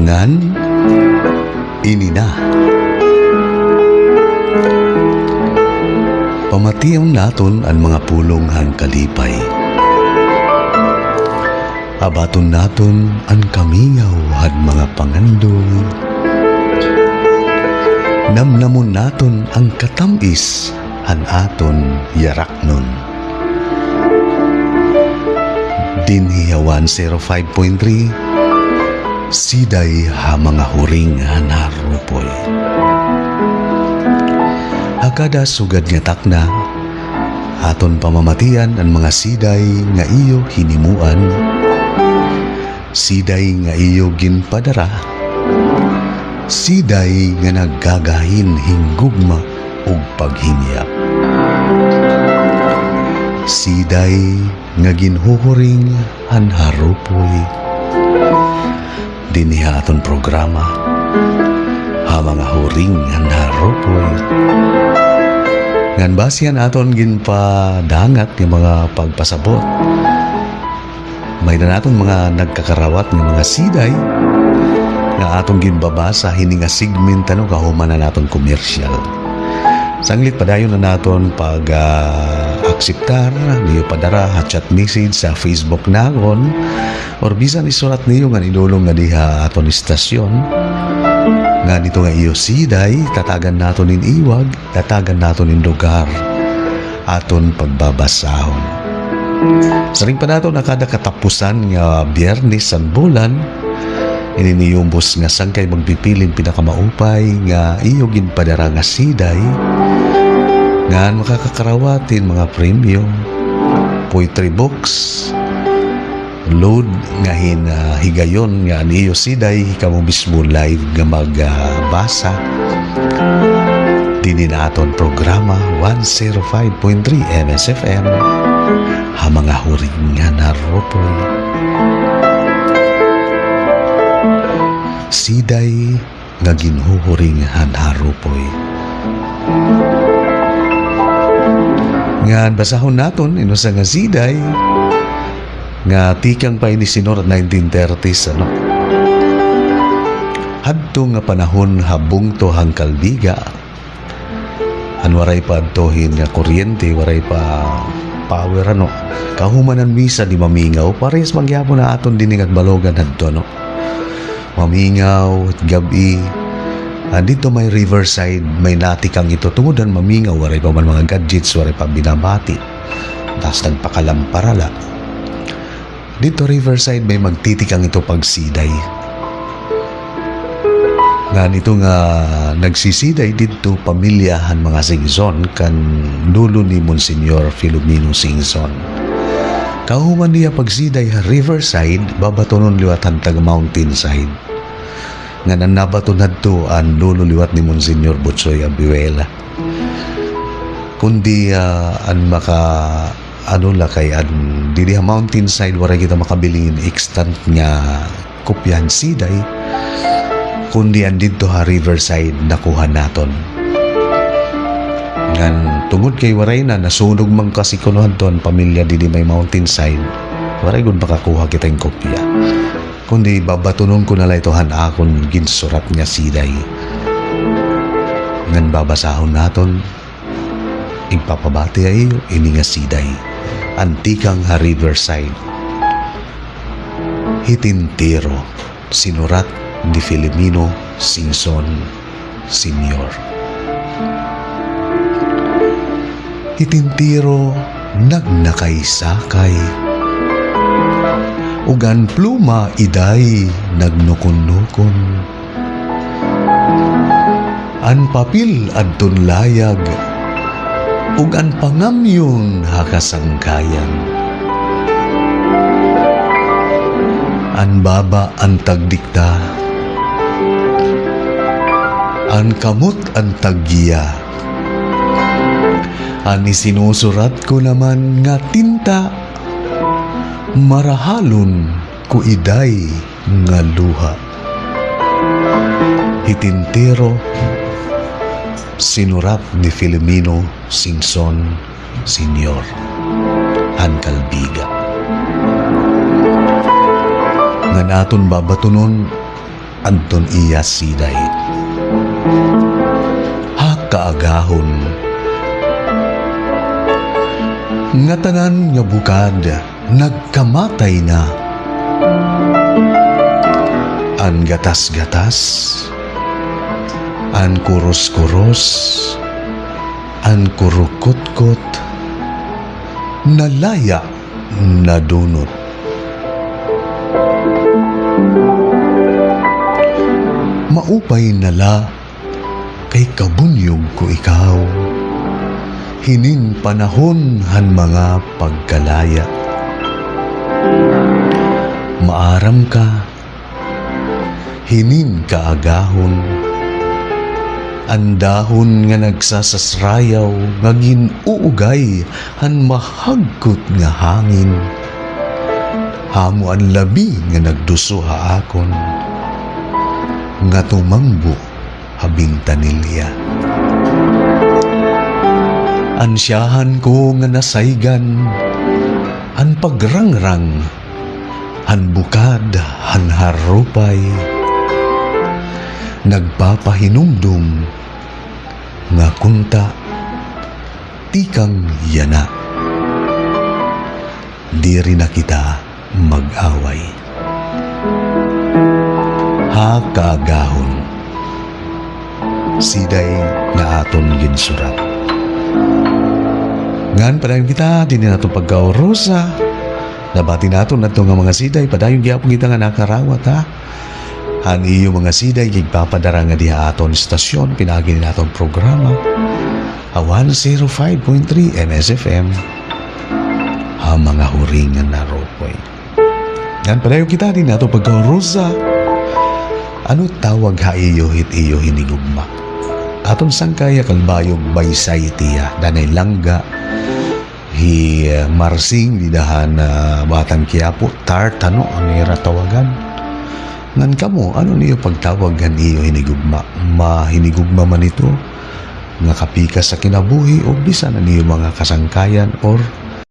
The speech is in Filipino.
ngan ini na. Pamatiyaw naton ang mga pulong hang kalipay. Abaton naton ang kamingaw at mga pangandoy. Namnamon naton ang katamis han aton yarak nun. Dinhiyawan 05.3 Siday ha mga huring hanarupoy. Agada sugad nga takna aton pamamatian ang mga siday nga iyo hinimuan. Siday nga iyo ginpadara. Siday nga naggagahin hinggugma ug paghingya. Siday nga ginhuhuring hanharupoy. Dinhiya aton programa ha mga huring hanharupoy. Ngan basihan aton ginpadangat ng mga pagpasabot. May na naton mga nagkakarawat ng mga siday nga atong ginbabasa hini nga segment kahuman na naton komersyal. Sanglit padayon na naton pag akseptar niyo padara ha chat message sa Facebook nagon or bisan isurat niyo nga idulong nga diha aton istasyon nga dito nga iyo siday tatagan naton in iwag, tatagan naton in lugar aton pagbabasahon. Saring pa naton na kada katapusan nga Biyernes san bulan ininiyumbos nga sangkay magpipiling pinakamaupay nga iyo ginpadara nga siday nga makakakarawatin mga premyo, poetry books, load nga higayon nga niyo siday kamo mismo live nga magbasa. Dinin aton programa 105.3 MSFM ha mga huring nga naropoy. Siday nga ginhuhuring hanharupoy. Nga basahon naton inusa nga siday nga tikang pa ini sinurat 1930s Hadto nga panahon habung to hang kalbiga. Waray pa adtohin nga kuryente, waray pa power kahumanan misa di mamingaw pares magyapon na aton dining at balogan hadto mamingaw at gabi. Dito may riverside, may natikang ito tungudan mamingaw, waray pa man mga gadgets, waray pa binabati. Tapos nagpakalamparala. Dito riverside may magtitikang ito pagsiday. Nga nito nga nagsisiday dito pamilyahan mga Singson kan dulo ni Monsignor Filomeno Singson. Kahuman niya pagsiday riverside, babatonon liwatan tag mountainside. Nga nanabaton hadto ang lululiwat ni Monsignor Butsoy Abiuela. Kundi an maka kay an dili mountainside wala kita makabiling extant nga kopyan siday kundi an didto ha riverside nakuha naton. Ngan tungod kay waray na nasunog man kasi kunuhan ton pamilya dili may mountainside waray gud makakuha kita yung kopya. Kundi babatunon ko nala itohan akon ginsurat nga siday. Ngan babasahon naton igpapabati ay ini nga siday. Antikang ha riverside. Hitintiro sinurat ni Filomeno Singson Sr. Hitintiro nagnakaysakay ugan pluma iday nagnukon-nukon. An papil adton layag ug an pangamyon hakasangkayan. An baba ang tagdikta, an kamot ang taggiya. An isinusurat ko naman nga tinta, marahalon ko iday nga luha. Hitintiro sinurat ni Filomeno Singson Sr. Hankalbiga. Nga naton babatunon anton iya siday. Ha kaagahon. Nga tanan nga bukad, nagkamatay na. An gatas-gatas, an kuros-kuros, an kurukot-kot, nalaya na dunot. Maupay nala kay kabunyog ko ikaw, hinin panahon han mga pagkalaya. Maaram ka, hinin kaagahon, andahon nga nagsasasrayaw, nga ginuugay han mahagkot nga hangin. Hamo ang labi nga nagduso haakon, nga tumambo habing tanilya. Ansyahan ko nga nasaygan, an pagrangrang, han bukad, han harupay, nagpapahinumdum, nga kunta, tikang yana. Di rin na kita mag-away. Ha kaagahon, siday nga aton ginsurat. Ngan padayon kita, din na itong pagkaurosa. Nabati naton na nga mga siday, padayon gyapon kita nga nakarawat ha. Han iyo mga siday, gigpapadara nga diha aton stasyon, pinagin naton programa. 105.3 MSFM. Ha mga huringan na ropoy. Ngan padayon kita, din na itong pagkaurosa. Ano tawag ha iyo hit iyo hinigugma? Aton sangkaya kalbayog baysay tiya, danay langga, hi marsing didahan batang Quiapo, tartano ang ira tawagan. Ngan kamo, ano niyo pagtawagan iyo hinigugma? Mahinigugma man ito, nga kapika sa kinabuhi o bisan na niyo mga kasangkayan or